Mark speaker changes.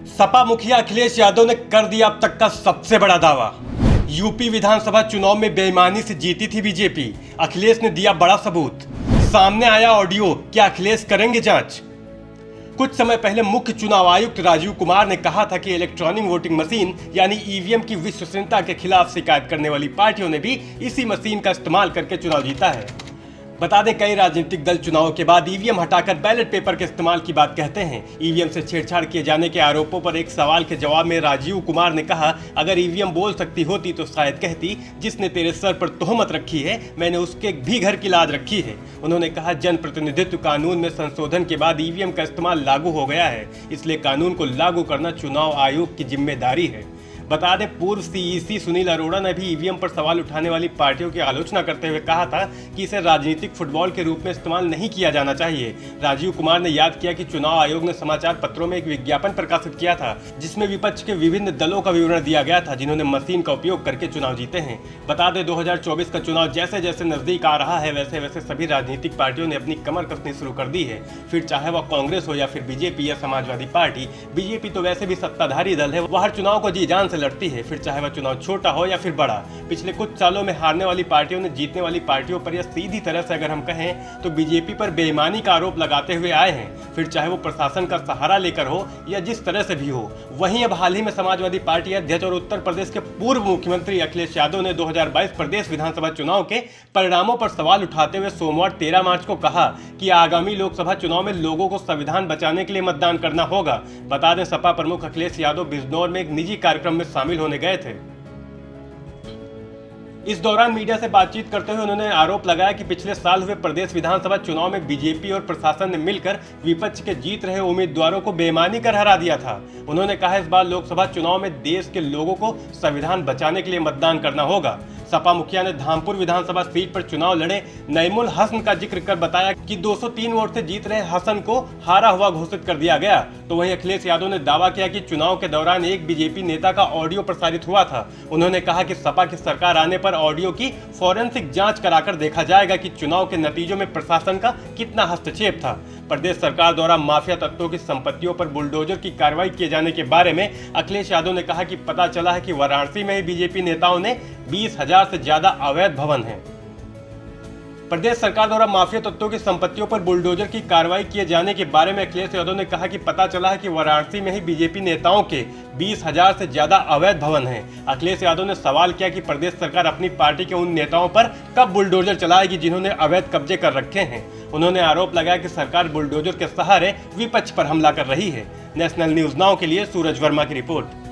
Speaker 1: सपा मुखिया अखिलेश यादव ने कर दिया अब तक का सबसे बड़ा दावा। यूपी विधानसभा चुनाव में बेईमानी से जीती थी बीजेपी, अखिलेश ने दिया बड़ा सबूत। सामने आया ऑडियो, क्या अखिलेश करेंगे जांच? कुछ समय पहले मुख्य चुनाव आयुक्त राजीव कुमार ने कहा था कि इलेक्ट्रॉनिक वोटिंग मशीन यानी ईवीएम की विश्वसनीयता के खिलाफ शिकायत करने वाली पार्टियों ने भी इसी मशीन का इस्तेमाल करके चुनाव जीता है। बता दें, कई राजनीतिक दल चुनाव के बाद ईवीएम हटाकर बैलेट पेपर के इस्तेमाल की बात कहते हैं। ईवीएम से छेड़छाड़ किए जाने के आरोपों पर एक सवाल के जवाब में राजीव कुमार ने कहा, अगर ईवीएम बोल सकती होती तो शायद कहती, जिसने तेरे सर पर तोहमत रखी है मैंने उसके भी घर की लाज रखी है। उन्होंने कहा, जनप्रतिनिधित्व कानून में संशोधन के बाद ईवीएम का इस्तेमाल लागू हो गया है, इसलिए कानून को लागू करना चुनाव आयोग की जिम्मेदारी है। बता दें, पूर्व सीईसी सुनील अरोड़ा ने भी ईवीएम पर सवाल उठाने वाली पार्टियों की आलोचना करते हुए कहा था कि इसे राजनीतिक फुटबॉल के रूप में इस्तेमाल नहीं किया जाना चाहिए। राजीव कुमार ने याद किया कि चुनाव आयोग ने समाचार पत्रों में एक विज्ञापन प्रकाशित किया था जिसमें विपक्ष के विभिन्न दलों का विवरण दिया गया था जिन्होंने मशीन का उपयोग करके चुनाव जीते हैं। बता दें, 2024 का चुनाव जैसे जैसे नजदीक आ रहा है वैसे वैसे सभी राजनीतिक पार्टियों ने अपनी कमर कसनी शुरू कर दी है। फिर चाहे वह कांग्रेस हो या फिर बीजेपी या समाजवादी पार्टी। बीजेपी तो वैसे भी सत्ताधारी दल है, वह हर चुनाव को जी जान लड़ती है, फिर चाहे वह चुनाव छोटा हो या फिर बड़ा। पिछले कुछ सालों में हारने वाली पार्टियों ने जीतने वाली पार्टियों पर या सीधी तरह से अगर हम कहें तो बीजेपी पर बेईमानी का आरोप लगाते हुए आए हैं, फिर चाहे वो प्रशासन का सहारा लेकर हो या जिस तरह से भी हो। वहीं अब हाल ही में समाजवादी पार्टी अध्यक्ष और उत्तर प्रदेश के पूर्व मुख्यमंत्री अखिलेश यादव ने 2022 प्रदेश विधानसभा चुनाव के परिणामों पर सवाल उठाते हुए सोमवार 13 मार्च को कहा कि आगामी लोकसभा चुनाव में लोगों को संविधान बचाने के लिए मतदान करना होगा। बता दें, सपा प्रमुख अखिलेश यादव बिजनौर में एक निजी कार्यक्रम में शामिल होने गए थे। इस दौरान मीडिया से बातचीत करते हुए उन्होंने आरोप लगाया कि पिछले साल हुए प्रदेश विधानसभा चुनाव में बीजेपी और प्रशासन ने मिलकर विपक्ष के जीत रहे उम्मीदवारों को बेईमानी कर हरा दिया था। उन्होंने कहा, इस बार लोकसभा चुनाव में देश के लोगों को संविधान बचाने के लिए मतदान करना होगा। सपा मुखिया ने धामपुर विधानसभा सीट पर चुनाव लड़े नईमुल हसन का जिक्र कर बताया कि 203 वोट से जीत रहे हसन को हारा हुआ घोषित कर दिया गया। तो वहीं अखिलेश यादव ने दावा किया कि चुनाव के दौरान एक बीजेपी नेता का ऑडियो प्रसारित हुआ था। उन्होंने कहा कि सपा की सरकार आने पर ऑडियो की फॉरेंसिक जांच कराकर देखा जाएगा कि चुनाव के नतीजों में प्रशासन का कितना हस्तक्षेप था। प्रदेश सरकार द्वारा माफिया तत्वों की संपत्तियों पर बुलडोजर की कार्रवाई किए जाने के बारे में अखिलेश यादव ने कहा कि पता चला है कि वाराणसी में ही बीजेपी नेताओं ने 20,000 से ज्यादा अवैध भवन हैं। प्रदेश सरकार द्वारा माफिया तत्वों की संपत्तियों पर बुलडोजर की कार्रवाई किए जाने के बारे में अखिलेश यादव ने कहा कि पता चला है कि वाराणसी में ही बीजेपी नेताओं के 20,000 से ज्यादा अवैध भवन हैं। अखिलेश यादव ने सवाल किया कि प्रदेश सरकार अपनी पार्टी के उन नेताओं पर कब बुलडोजर चलाएगी जिन्होंने अवैध कब्जे कर रखे हैं। उन्होंने आरोप लगाया कि सरकार बुलडोजर के सहारे विपक्ष पर हमला कर रही है। नेशनल न्यूज नाउ के लिए सूरज वर्मा की रिपोर्ट।